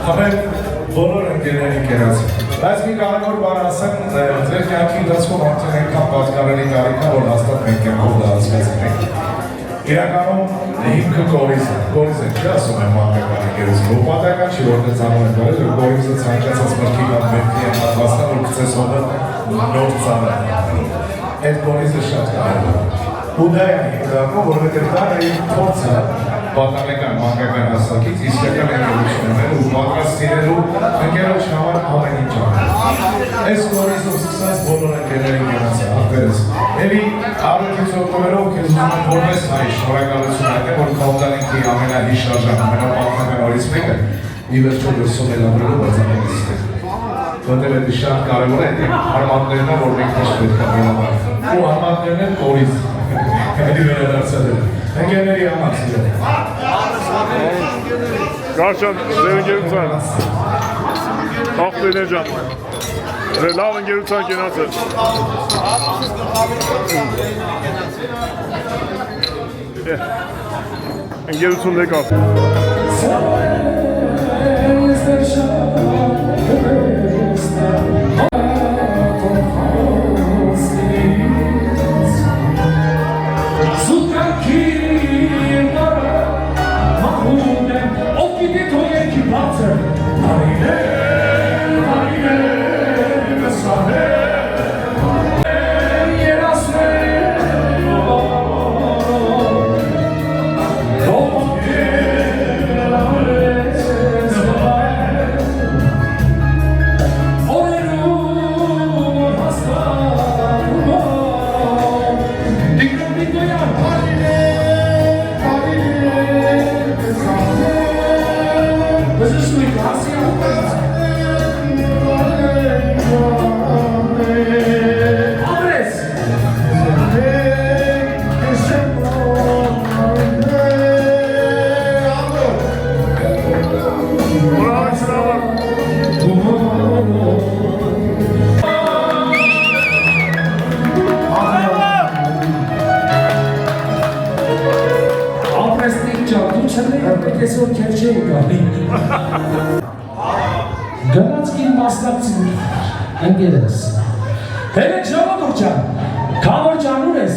Համեր բոլոր ընկերների կերած։ Բայց մի կարևոր բան ասեմ, ձեր կյանքի ընթացքում արդեն այնքան պատկառելի տարիք է, որ հաստատ մենք կյանքով դա հասկացնենք։ Իրականում հիմքը կորիզ է, չի ասում եմ մանկական ընկերություն, ու պատահական չի, որ դեծանում են բարել, որ կորիզը ցանկացած մրգի կամ մերկի են հատվածնա, որ գցես հողը նոր ծառա։ Այդ կորիզը շատ կարևոր է։ Ու դա է հիմնականում, որովհետև դա է իր փորձը պատանեկան մանկական հասակից իսկական ընկերություններ ու պատրաստ լինելու ընկերոջ համար ամեն ինչ անում։ Այս կորիզով սկսած բոլոր ընկերներին գնացա, ախպերս։ Էլի առօրից օգտվելով քեզ ուզում եմ որպես հայ շնորհակալություն հայտնել, որ Քալդանիքի ամենահիշարժան, ամենապատմական օրից մեկը ի վերջո լսում է լավրելու բացականից է։ Որտեղ էդի շատ կարևոր է, հարմատներն է, որ մենք ինչ պետք է վերաբարենք։ Ու հարմատներն են կորիզ, էդի վերադարձել է։ Ընկերների համար սիրել։ Կարճան, ձեր ընկերության, աղբերներ ջան, ձեր լավ ընկերության կենաց է։ Ընկերություն դեկավ։ Այդ այսօր քեր չէի գալի։ Գնաց իմ մասնակցին ընկերս։ Հերեք ժողովուրդ ջան, քավոր ջան ուր ես։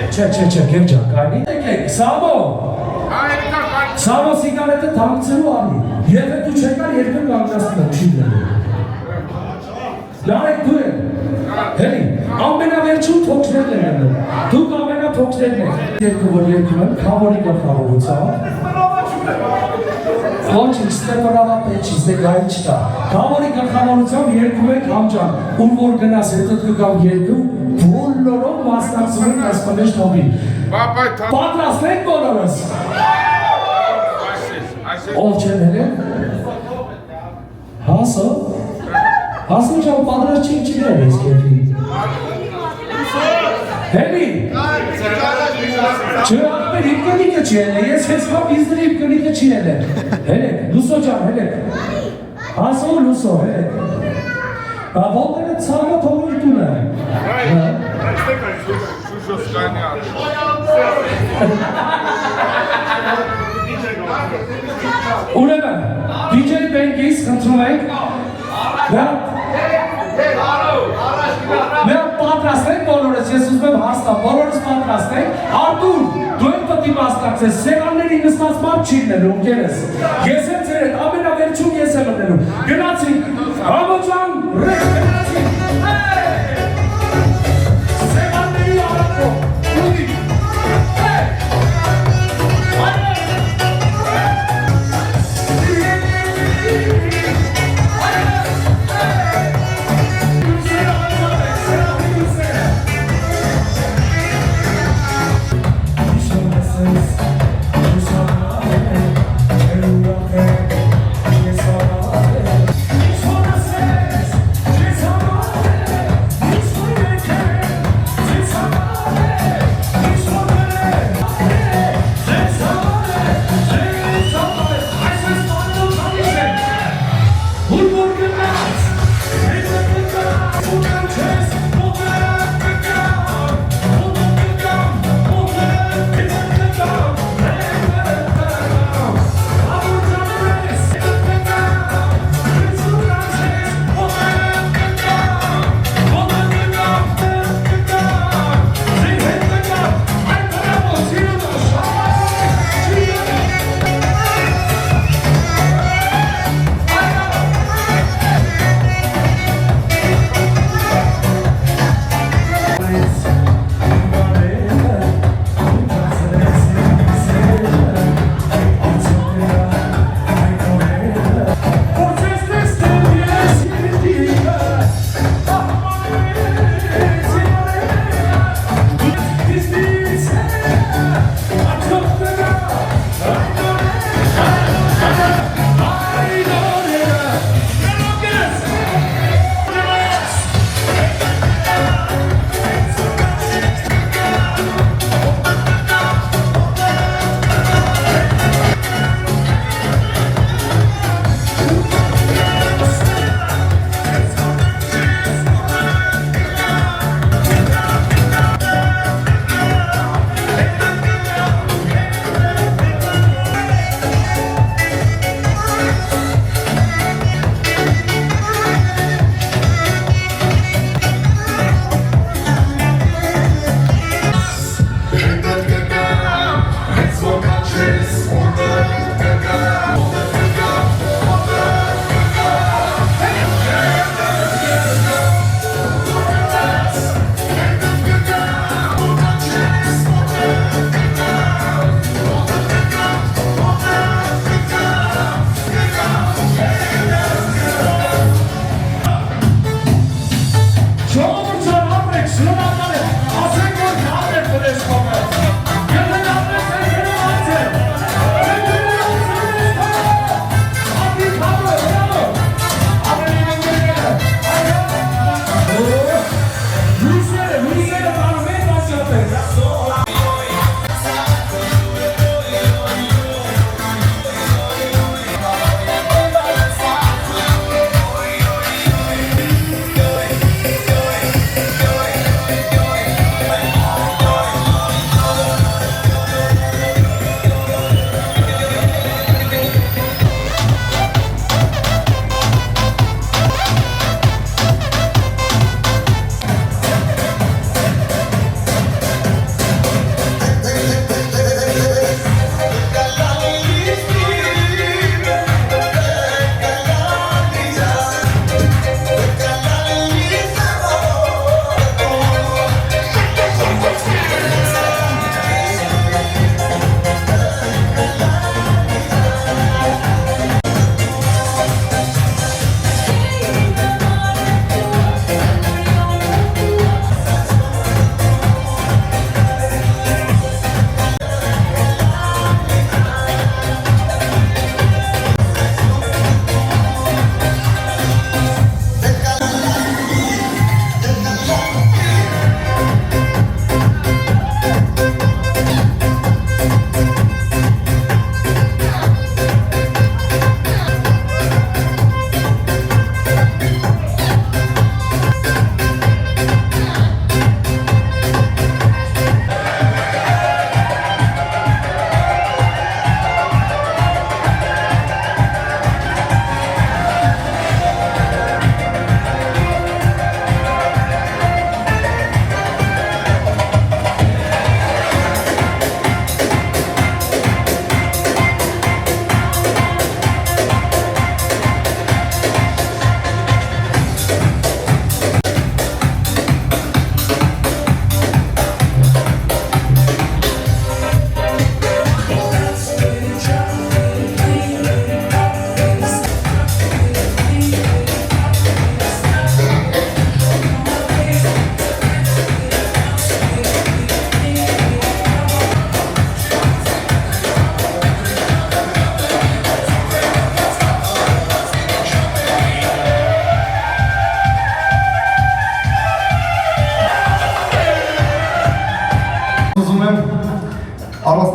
Չէ, գեր ջան, կայնի եկեք, Սամո։ Սամո սիգարետը թանկցրու արի։ Եթե դու չեկար երկրում կանգնացնում չի լինելու։ Լարեք դու եք։ Հերի, ամենավերջում թոքներն են եղել։ Դուք ամենաթոքներն եք։ Երկու որ երկում են, քավորի գլխավորությամբ։ Ոչինչ, ստեփորավա պեչի, ստե գայի չկա։ Քավորի գլխավորությամբ երկում եք համջան, ում որ գնաս հետո կգամ երկու, բոլորով մասնակցում եք ասպանեշ թողին։ Պատրաստ եք բոլորս։ Ով չեն հելեն։ Հասո։ Հասո ջան պատրաստ չի չգրել ես կերպի։ Հելի։ Չէ, ապեր իմ կնիկը չի ելը, ես հենց հապ իզդրի իմ կնիկը չի ելը։ Հելեք, լուսո ջան, հելեք։ Հասո լուսո, հելեք։ Ողները ցավը թողի տունը։ Ուրեմն, DJ Bank-ից խնդրում ենք Մեր պատրաստ ենք բոլորս, ես ուզում եմ հաստատ, բոլորս պատրաստ ենք Արտուր, դու եմ պտի մասնակցես, սեղանների նստած մարդ չի լինելու, ընկերս Ես եմ ձեր հետ, ամենավերջում ես եմ մտնելու Գնացինք, Համոջան, ռեխ գնացինք Սեղանների առակով, ուղի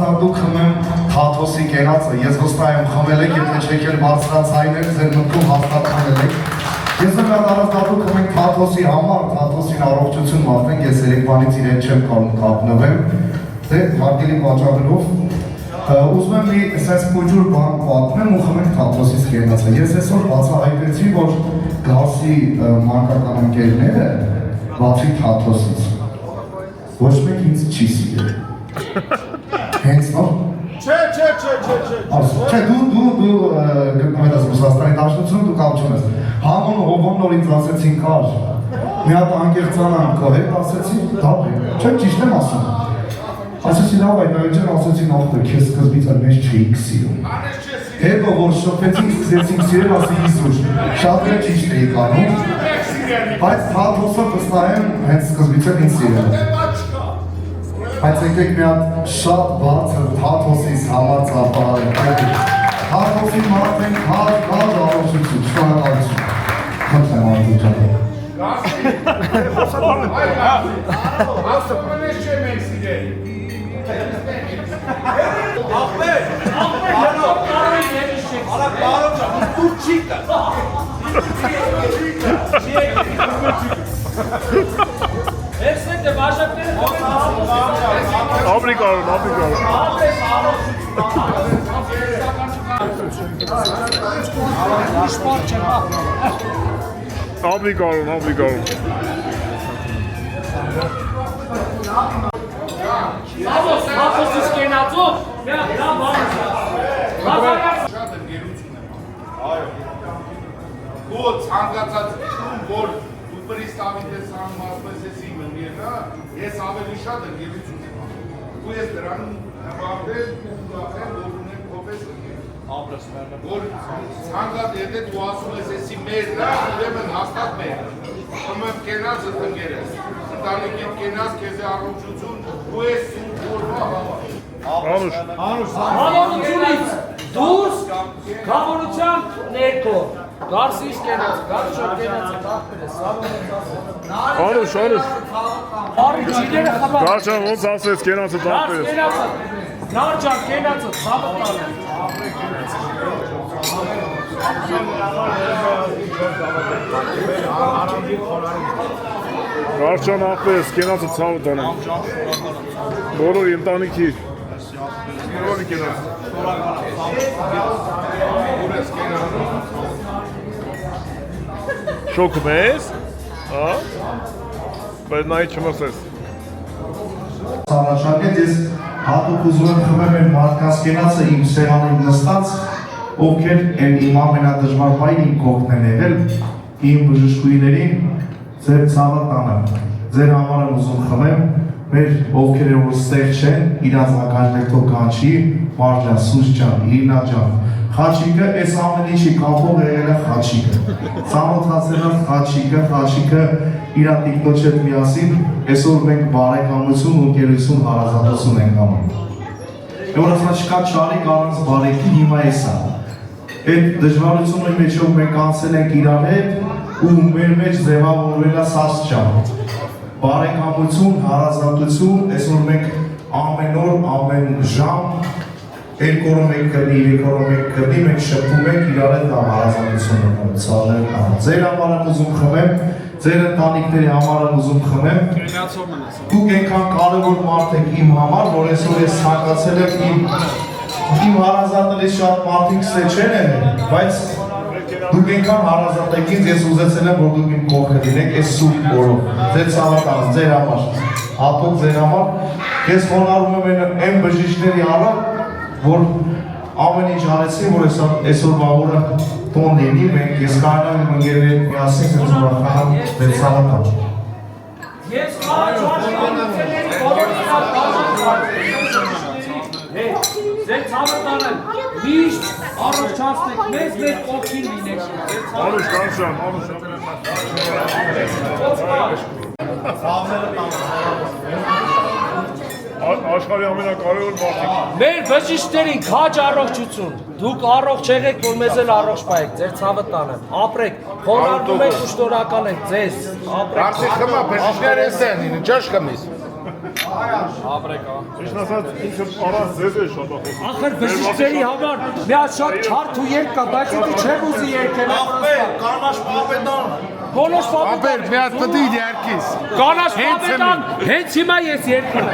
դատու խմեմ Թաթոսի կերածը, ես վստահ եմ խմել եք, եթե չեք էլ բարձրացային եք, ձեր մտքում հաստատ խմել եք։ Ես եմ դատու խմենք Թաթոսի համար, Թաթոսին առողջություն մաղթենք, ես երեկվանից իրեն չեմ կարող կապնվեմ, դե հարգելի պատճառներով ուզում եմ մի ասես փոջուր բան պատմեմ ու խմենք Թաթոսից կերածը։ Ես այսօր բացահայտեցի, որ Գարսի մանկական ընկերները բացի Թաթոսից ոչ մեկ ինձ չի սիրել։ Հենց նոր։ Չէ։ Չէ, դու գտնվել ես Ռուսաստանի Դաշնությունում, դու կապ չունես։ Համոն հովոն նոր ինձ ասեցին կար։ Մի հատ անկեղծանան քո հետ ասեցի, դավի։ Չէ, ճիշտ եմ ասում։ Ասեցի լավ այդ այջան ասեցին ախպեր, քեզ սկզբից այլ մեզ չէիք սիրում։ Հետո որ շփվեցինք, սկսեցինք սիրել, ասի Հիսուս, շատ էլ ճիշտ էի անում, բայց Թաթոսը վստահ եմ հենց սկզբից էլ ինձ սիրել։ Բայց եկեք մի հատ շատ բարձր Թաթոսից համար ծափարենք։ Թաթոսի մարդենք հար առողջություն, շնորհակալություն։ Խնդրեմ Անդրեյ ջան։ Ասոմանես չեմ ենք սիրել։ Արա բարոք ջան, դու չի տա։ Էսեթե բաժակները Աբրիկարուն։ Աբրիկարուն։ Հապոսից կենացով, դա բան է։ Շատ ընկերություն եմ։ Այո։ Ու ցանկացած որ պրիստավին տեսան մասպես ես իմ ընկերնա, ես ավելի շատ ընկերություն եմ անում։ Ու ես դրանում նվարտել ու ուրախել, որ ունեմ քոպես ընկեր։ Որ ցանկացած եթե դու ասում ես եսի մերն է, ուրեմն հաստատ մերն է։ Ում կենացը ընկերես։ Ընտանիքիդ կենաց քեզ առողջություն ու ես որվա համար։ Հավանությունից դուրս գավորության ներքո Գարսից կենաց, Գարշոտ կենաց, Անուշ։ Արիջիները խաբար Գարշան ոնց ասեց կենացը տապպես։ Նարջան կենացը ծավտան է Գարշան ապպես կենացը ցավը տանեմ։ Բոլոր ընտանիքի։ Բոլորի կենացը։ Շոկում ես, բայց նայի չմսես։ Առաջարկել ես հատուկ ուզում եմ խմեմ այն մարդկանց կենացը իմ սեղանին նստած, ովքեր իմ ամենադժվար պահին իմ կողքն են եղել, իմ բժշկուհիներին ձեր ցավը տանը, ձեր համար եմ ուզում խմեմ, մեր ովքեր որ ստեղ չեն, իրանց ականջներով կանչի, Մարջան, Սուս ջան, Իրինա ջան, Խաչիկը այս ամեն ինչի կապող եղել է Խաչիկը, ծանոթացել եմ Խաչիկը իր տիկնոջ հետ միասին, այսօր մենք բարեկամություն ու ընկերություն հարազատություն ենք անում։ Որ ասա չկա չարիք առանց բարեկի, հիմա էսա։ Այդ դժվարությունների մեջով մենք անցել ենք իրար հետ ու մեր մեջ ձևավորվել է սասչան։ Բարեկամություն, հարազատություն, այսօր մենք ամեն օր, ամեն ժամ երկու օրը մենք կրնի, երեք օրը մենք կրնի, մենք շփվում ենք իրար հետ հարազատություն ունենք, ցավներ կան։ Ձեր համար եմ ուզում խմեմ, ձեր ընտանիքների համար եմ ուզում խմեմ։ Դուք այնքան կարևոր մարդ եք իմ համար, որ այսօր ես ցանկացել եմ իմ հարազատներից շատ մարդիկ ստե չեն եղել, բայց դուք այնքան հարազատ եք ինձ, ես ուզեցել եմ, որ դուք իմ կողքը լինեք այս սուրբ օրով։ Ձեր ցավատանը, ձեր համար, հատուկ ձեր համար, ես խոնարհում եմ այն բժիշկների առաջ, որ ամեն ինչ արեցին, որ այսօրվա օրը տոն լինի, մենք ես կարողանամ իմ ընկերների հետ միասին ձեզ ուրախանալ ձեր ցավատանը։ Ես խաչաշխանությունների բոլորի ձեր ցավտանը միշտ առողջացնեք մեզ մեր կողքին լինեք։ Անուշ, Գարշան, Աշխարհի ամենակարևոր մարդիկ։ Մեր բժիշկներին քաջ առողջություն։ Դուք առողջ եղեք, որ մեզ էլ առողջ պահեք, ձեր ցավը տանը։ Ապրեք, խոնարհվում ենք ու շնորհակալ ենք ձեզ։ Ապրեք։ Արդեն խմա բժիշկներ են, ինչ խմիս։ Ճիշտ ասած, ինքը առանց ձեզ է շատ ախոսում։ Ախր բժիշկների համար մի հատ շատ չարթ ու երկ կա, բայց ինքը չեմ ուզի երկել։ Կանաչ պապետան։ Բոլոր Ապեր, պապետան։ մի հատ պտի դերքիս։ Կանաչ պապետան, հենց հիմա ես երկել։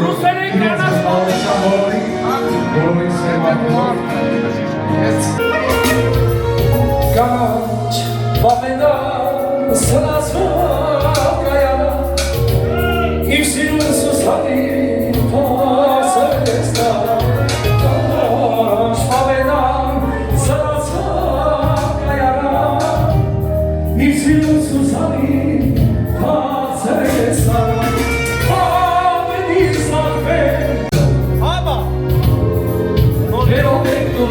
Ռուսերեն կանաչ Կանաչ պապետան, սրացվող կայանը, իմ սիրուն սուսանի փասեստա, կանաչ պապետան, սրացվող կայանը, իմ սիրուն սուսանի փասեստա, ապետի սարվեն, Pero vengo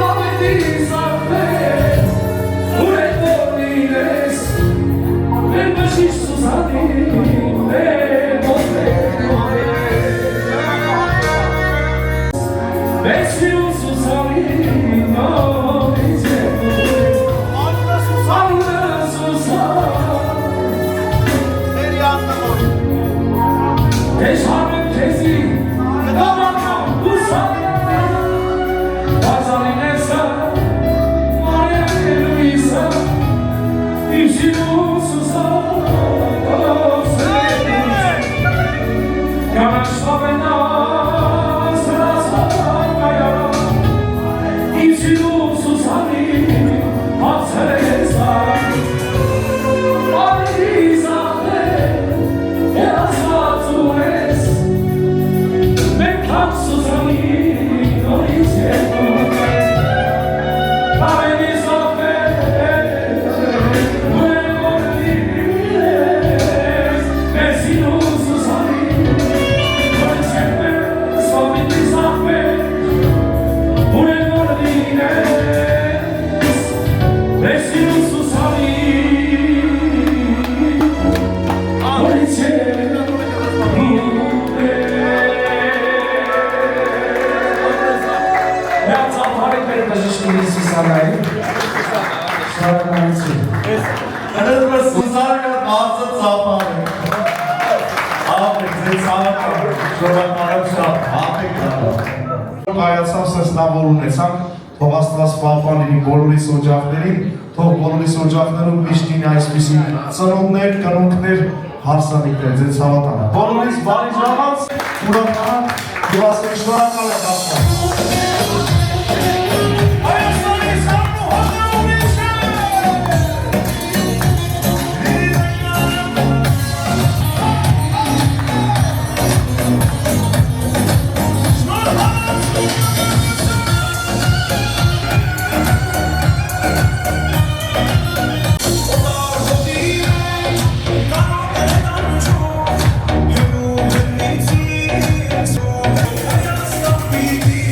apetì sapere, pure dormires, nel bacino sani, Messi un susani, no dice, Anna Susana, Deşarım tezi, Damanam Susana. Bazalinesa, Maria Luisa, Ișiu Susana, Ioana Șovena, Sărasa Caiara, Ișiu Susani, Marcelesa, Marisa, era Sfatues, Mecam Susani, Հայացավ սեսնավոր ունեցանք, թող Աստված պահպանի բոլորիս օջախներին, թող բոլորիս օջախներում միշտ լինի այսպիսի ծնունդներ, կնունքներ, հարսանիքներ, ձեզ հավատանը։ Բոլորիս բարի ժամանց, ուրախան, եւ ասենք շնորհակալ եմ Աստված։ Be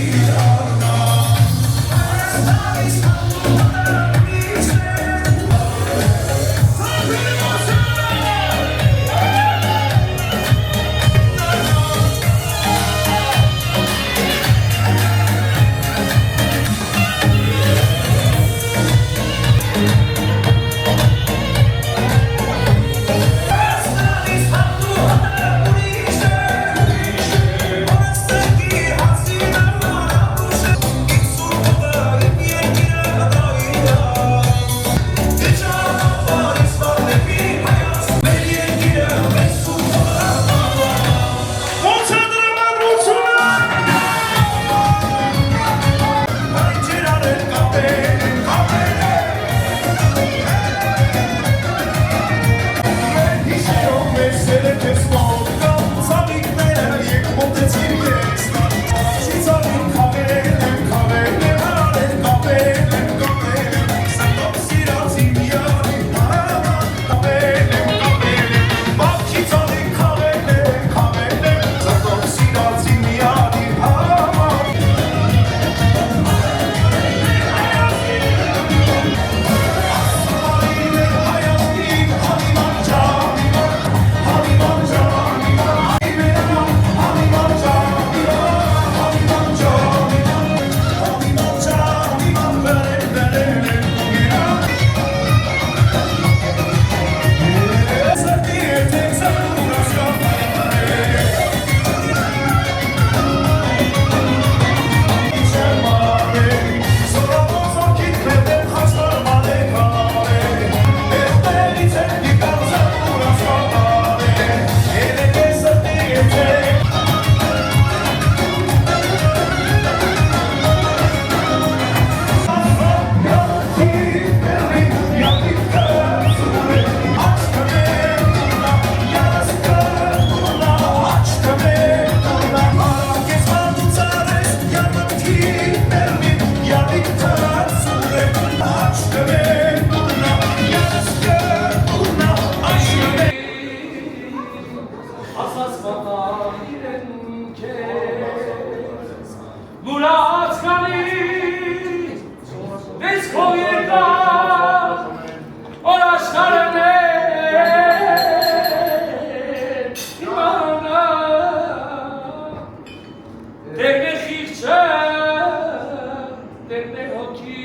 հոգի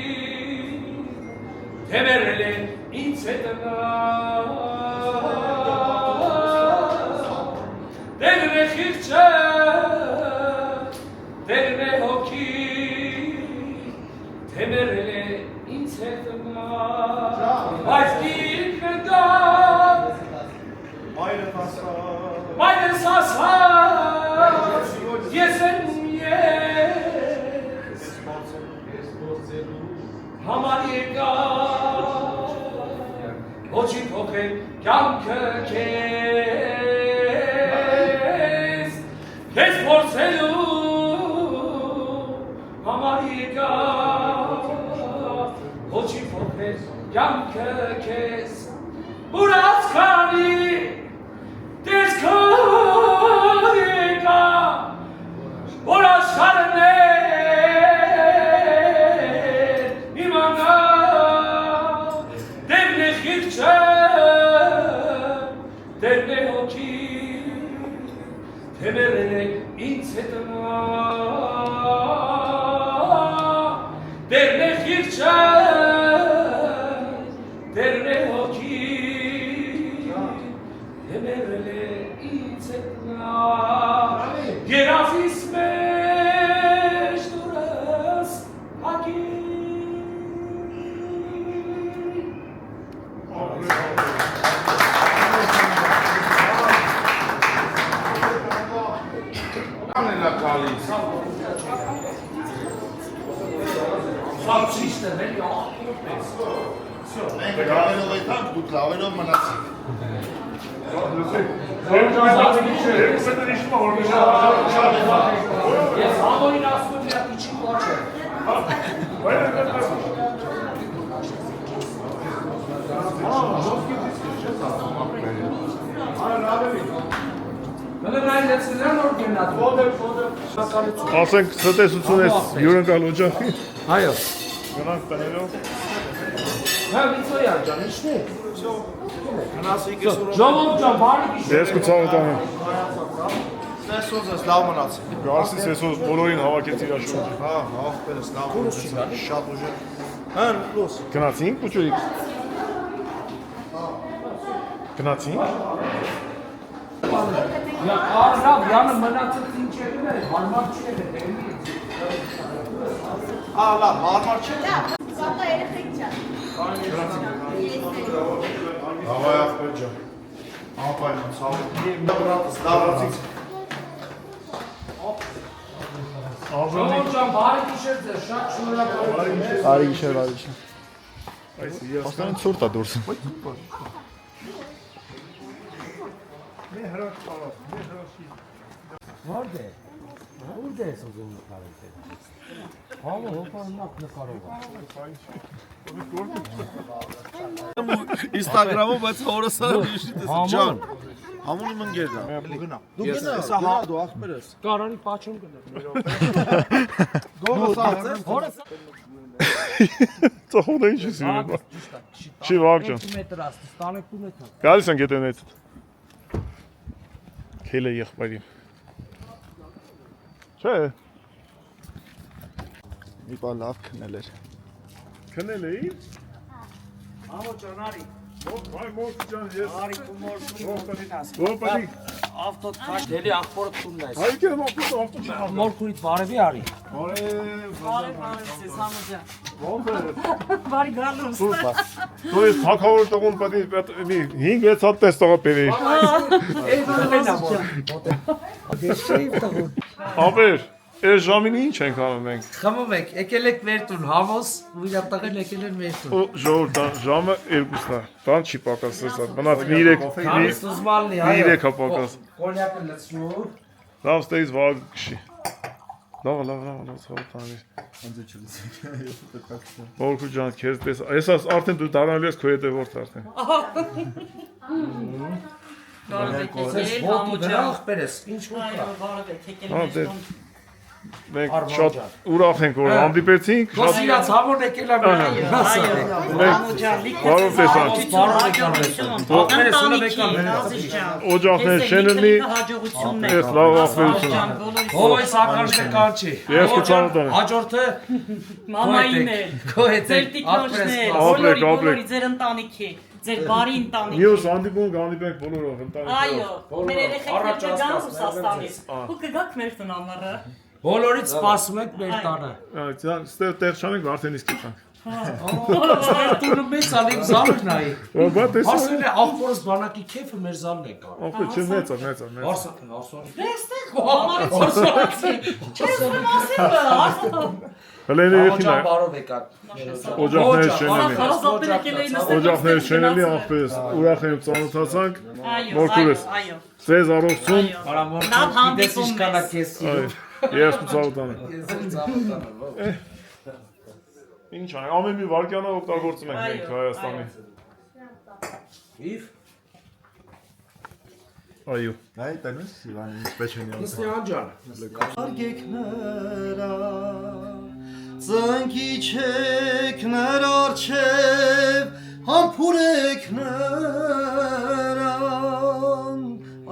թեմերել է ինձ հետնա Դերն է խիղճը Դերն է հոգի թեմերել է ինձ հետնա Բայց ինքն դա Մայրս ասաց Ես եմ ես Համար եկա Ոչի փոխել կյանքը քեզ Քեզ փորձելու Համար եկա Ոչի փոխել կյանքը քեզ Ուրած քանի Դες քորիկա որ աշխարհն է իմանա դերն է խիղճը դերն է հոգի թեմերել է ինձ հետնա դերն է խիղճը դերն է հոգի թեմերել է ինձ հետնա երազիս մեջ դուրս հագի Անելա գալիս Սալցիշտ է մեր մենք գալելով այդքան դուք լավերով մնացիք Ես համոյին ասում եմ նրա պիչին ոչ է Մենը նայն լեցնելան որ գենատ Ասենք ցտեսություն ես հյուրընկալ օջախի։ Այո Գնանք տներով։ Հա վիցոյա ջան ինչն է Ժողով ջան բարի գիշեր Ես կցավը տանը։ Տեսոս ես լավ մնացի։ Գարսից այսօր բոլորին հավաքեց իր շուրջը։ Հա, աղբերս լավ մնացի։ Շատ ուժեղ։ Հան, լոս։ Գնացինք փուչուրիկ։ Գնացինք։ Յա արնավ յանը մնացած ինչերն է հարմար չէ դեպի Ա, լավ, հարմար չէ։ Սակա երեխեք ջան։ Հավայ աղբեր ջան։ Անպայման ցավ։ Բրատս լավացից։ Ժողով ջան բարի գիշեր ձեզ շատ շնորհակալ Արի գիշեր, արի գիշեր։ Այս Աստանին ցուրտ է դուրս։ Որտե՞։ Որտե՞ ես ուզում նկարել։ Համը հոփաննակ նկարով։ Instagram-ով բայց հորս արիշի տեսա ջան։ Համունի մնգերն է։ Դու գնա, սա հա դու ախպեր ես։ Կարանի պաչում գնա։ Գողս արած։ Հորս Ծախոն է ինչ ես իրեն։ Չի վաղ ջան։ մետր աստ, ստանեկու մետր։ Գալիս են գետենից։ Քելը եղբայրին։ Չէ։ Մի բան լավ քնել էր։ Քնել էի։ Համո ջան արի։ Այ մոտ ջան ես։ Արի կումորս։ Ոպանի։ Ավտոտ քաշ դելի ախորը տունն է։ Այ կեմ ապուտ ավտո չի։ Մորքուրից բարևի արի։ Բարի գալուս։ Դու ես թակավոր տղուն պետք է 5-6 հատ տես տղա բերի։ Ապեր, այս ժամին ինչ ենք անում մենք։ Խմում եք, եկել եք մեր տուն, համոս, ու իր տղեն եկել են մեր տուն։ Ու ժողովուրդ ժամը 2-ն է։ Բան չի պակաս սա։ Մնաց Քանիս ուզմալնի, այո։ 3 հա պակաս։ Կոնյակը լցնու։ Լավ ստեից վաղ կշի։ Լավ, ցավ տանի։ Որքու ջան, քեզ տես։ Ես արդեն դու դառնալու ես քո հետ որտ արդեն։ Ողջ ախպերես, ինչ որ կա։ Հա, դե մենք շատ ուրախ ենք որ հանդիպեցինք, շատ Գոսիրած հավոն եկել ա Այո, բարով տեսանք։ Օջախներ շենելի, ես լավ ախպերություն։ Հովայս ականջը կանչի։ Ես կծանոթանեմ։ Հաջորդը Մամային է, ձեր տիկնոջներ, բոլորի ձեր ընտանիքի, ձեր բարի ընտանիքի։ Մյուս հանդիպենք բոլորով ընտանիքով։ Այո, մեր երեխեքները կգան Ռուսաստանից, ու կգաք մեր տնամարը։ բոլորից սպասում ենք մեր տանը։ Այստեղ տեղ չանենք արդեն իսկ իշխանք։ Մեր տունը մեծ ալիք զալն նայի։ Բա տեսա։ Ասել է աղբորս բանակի քեֆը մեր զալն է կար։ Ախպեր չէ մեծ։ Արսան։ Համարից որսորացի, չես մասիվը, Հələ երեխին է։ Բարով եկան։ Օջախներ շենելի։ Հարազատները եկել էին Օջախներ շենելի ախպերս ուրախ ենք ծանոթացանք։ Մորքուրս։ Այո, Ձեզ առողջություն։ Լավ հանդիպում ես։ Ես կծանոթանեմ։ Ինչ անենք, ամեն մի վարքյանը օգտագործում ենք մենք Հայաստանի։ Իվ Այո։ Այ տենուս Իվան Պեչենյան։ Նստյան ջան։ Արգեկներա ծնկի չեք ներ արջև համբուրեք նրան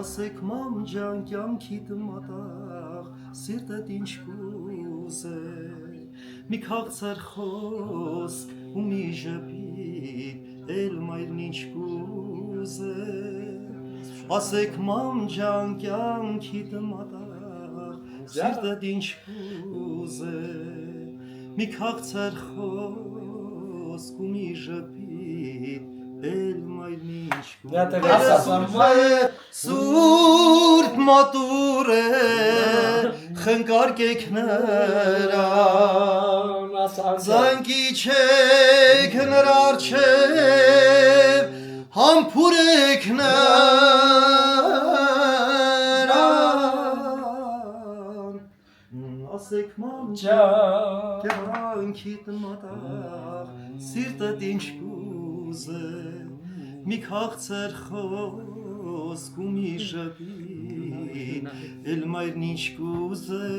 ասեք մամ ջան կյանքի դմատաղ սիրտդ ինչ կուզե մի քաղցր խոսք ու մի ժպիտ էլ մայրն ինչ կուզե ասեք մամ ջան կյանքի դմատաղ սիրտդ ինչ կուզե մի քաղցր խոսք ու մի ժպիտ էլ մայրն ինչ կուզե սուրբ մատուր է խնկարկեք նրան զանգի չեք նրա առջև համբուրեք նրան ասեք մամ ջան կյանքի դմատաղ սիրտդ ինչ կուզե մի քաղցր խոսք ու մի ժպիտ էլ մայրն ինչ կուզե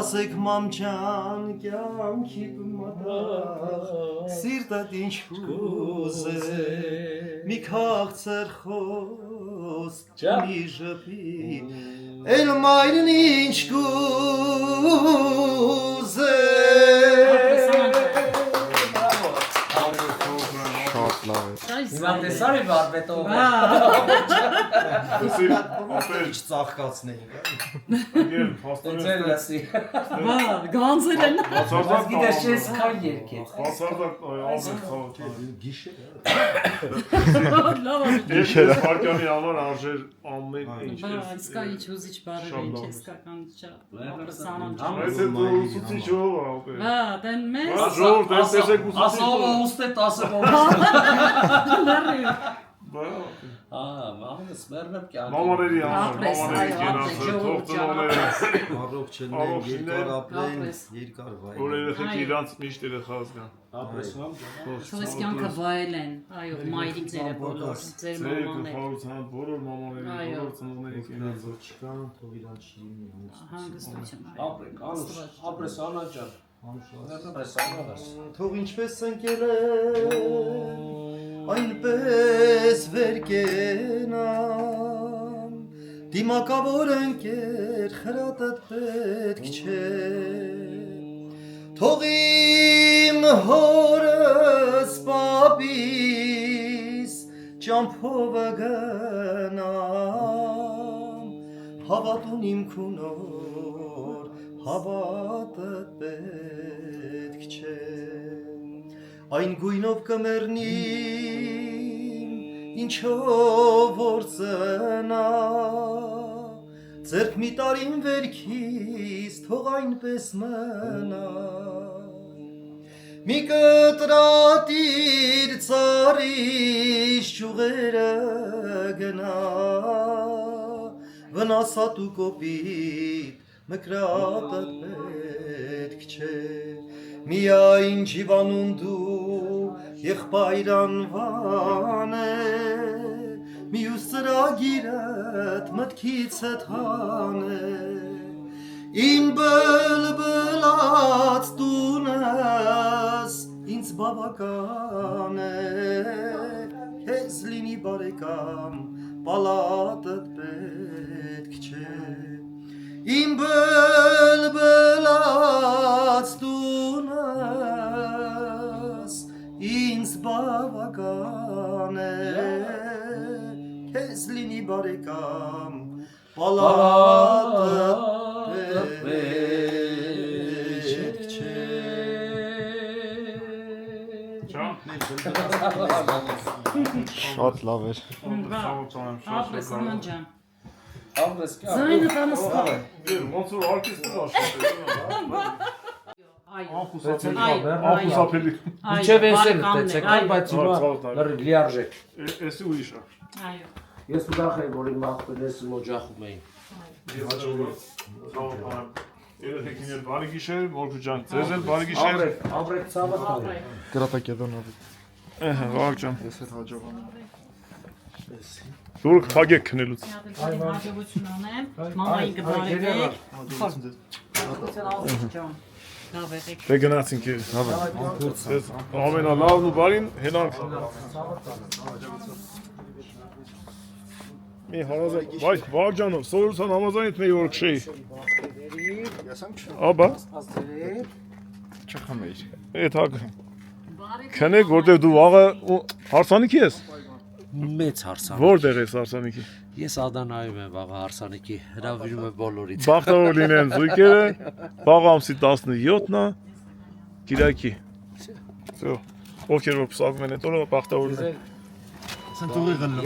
ասեք մամ ջան կյանքի դմատաղ սիրտդ ինչ կուզե մի քաղցր խոսք մի ժպիտ էլ մայրն ինչ կուզե Հիմա տեսար է բարբետով։ ինչ ծաղկացնեինք Եկել փաստորեն։ Ձեր լսի։ գանձեր են։ Բայց գիտես ես քան երկեց։ Բացարձակ ամեն Լավ Գիշերը վարքյանի համար արժեր ամեն ինչ։ Սկա ինչ ուզիչ բարեր են, չեսկական շատ ապրսանան Այս է ուսուցիչ ով է։ դեն մեզ Ժողովուրդ այս տեսեք Ասողը ուսուցիչ։ ուստե 10 մամս մերմետ կյանք։ Մամաների համար, Ապրես, մամաների այո, կերածը, ապրես, թողտնողները, առողջ չնեն Առողջիններ, երկար ապրեն ապրես։ երկար որ վայրեն երեխեք իրանց միշտ երեխա զգան։ Թողես կյանքը վայել են, այո, մայրիկները բոլոր, ձեր Ձեր մամաներ գլխավորության բոլոր մամաների, Այո։ բոլոր ծնողների կերածը։ չկան թող իրանց շիրիմի հանգստություն։ Ապրեք, ապրես անաջան։ թող ինչպես ընկել այնպես վեր կենամ դիմակավոր ընկեր խրատդ պետք չէ թող իմ հորս պապիս ճամփովը գնամ հավատուն իմ քունոր հավատդ պետք չէ այն գույնով կմեռնիմ ինչով որ ծնա ձերք մի տարին վերքից թող այնպես մնա մի կտրատիր ծարիշ ճուղերը գնա վնասատու կոպիտ մկրատդ պետք չէ միայն ջիվանուն դու եղբայրանվան է մյուս ծրագիրդ մտքիցդ հան է Իմ բլբլած տունս ինձ բավական է Քեզ լինի բարեկամ պալատդ պետք չէ Իմ բլբլած տունս ինձ բավական է Քեզ լինի բարեկամ պալատդ պետք չէ Շատ լավ էր։ Ապրես Աման ջան Զայնը տանսպար Ոնց որ արկիստը աշխատել։ Այո Ապուսապելի։ Ինչև էսել տեցեք, բայց հիմա լիարժեք Էսի ուրիշ է։ Այո Ես ուրախ եմ, որ իմ աղբերս մոջախում էին Երեխեքին էլ բարի գիշեր, Մորգու ջան, ձեզ էլ բարի գիշեր։ Ամրեք ծավը Գրատակեդոնով։ Ահա, Վահագ ջան, ես էլ հաջողան։ Դուրք փագեք քնելուց։ Հաջողություն անեմ, մամային կբարևեք ջան Լավ եղեք Դե գնացինք ես։ Ձեզ ամենալավն ու բարին հենանք։ Մի հարազատ, վայ, Վահագ ջանով, սովորության համաձայնით մի որ քշեի։ Աբա։ Չխմեի։ Էդ հակ։ Քնեք, որտեվ դու վաղը հարսանիքի ես։ Մեծ հարսանիք Որտեղ ես հարսանիքի։ Ես Ադանայում եմ վաղը հարսանիքի հրավիրում եմ բոլորից Բախտավոր լինեն զույգերը, վաղ ամսի 17-ն է, Կիրակի։ Всё։ Ովքեր որ փսակում են այդ օրը բախտավորն են։ Սենտուրի գնլո։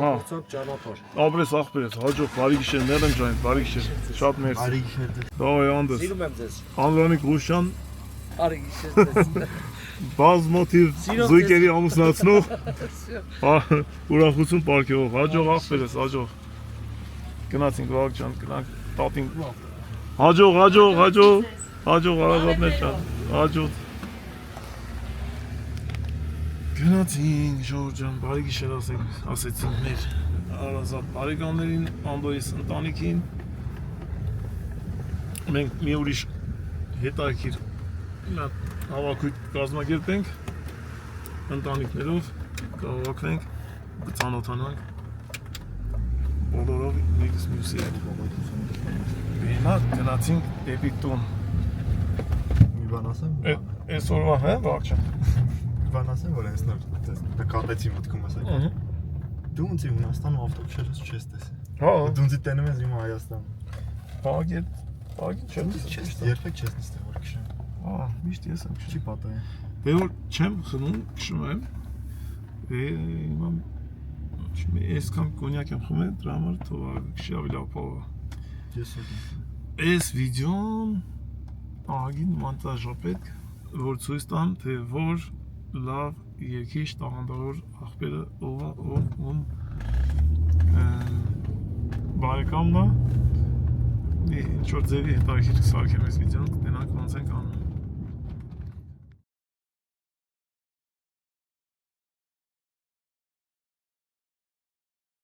Հա։ Ծոք ճանապարհ Ապրես աղբերս, հաջող բարի գիշեր, ներեմ ջան, բարի գիշեր։ Շատ մերսի։ Բարի գիշեր։ Դավայ անդես։ Սիրում եմ ձեզ Անվրանիկ Ռուշյան, Բարի գիշեր ձեզ բազմաթիվ զույգերի ամուսնացնող։ Ուրախություն պարգևող, հաջող աղբերս, հաջող։ Գնացինք Վահագ ջան, գնանք տատին։ Հաջող հարազատներ ջան, հաջող։ Գնացինք Ժողովուրդ ջան, բարի գիշեր ասեցինք մեր հարազատ բարեկամներին, Անդոյիս ընտանիքին։ Մենք մի ուրիշ հետաքրքիր հավաքույթ կազմակերպենք ընտանիքներով, կհավաքվենք, կծանոթանանք բոլորով մեկս մյուսի հետ։ Հիմա գնացինք դեպի տուն։ Մի բան ասեմ։ Այսօրվա, հա, Վահագ ջան։ Բան ասեմ, որ այս նոր նկատեցի մտքումս այդ։ Դու ինձ Հունաստանում ավտոբուսերս չես տեսել։ Հա, Դու ինձ տենում ես իմ Հայաստան։ Վահագի չեմ Երբեք չես նստել որ քշեմ։ Հա, միշտ ես եմ Չի պատահի։ Դե որ չեմ խմում, քշում եմ։ Հիմա այսքան կոնյակ եմ խմել, դրա համար թող քշի ավելի լավ փողը։ Ես էլ։ Այս վիդեոն ահագին մոնտաժ է պետք, որ ցույց տամ, թե որ լավ երկիչ տաղանդավոր աղբերը ում բարեկամն է։ Ինչ որ ձևի հետաքրքիր սարքեմ այս վիդեոն, կտենանք ոնց ենք անում։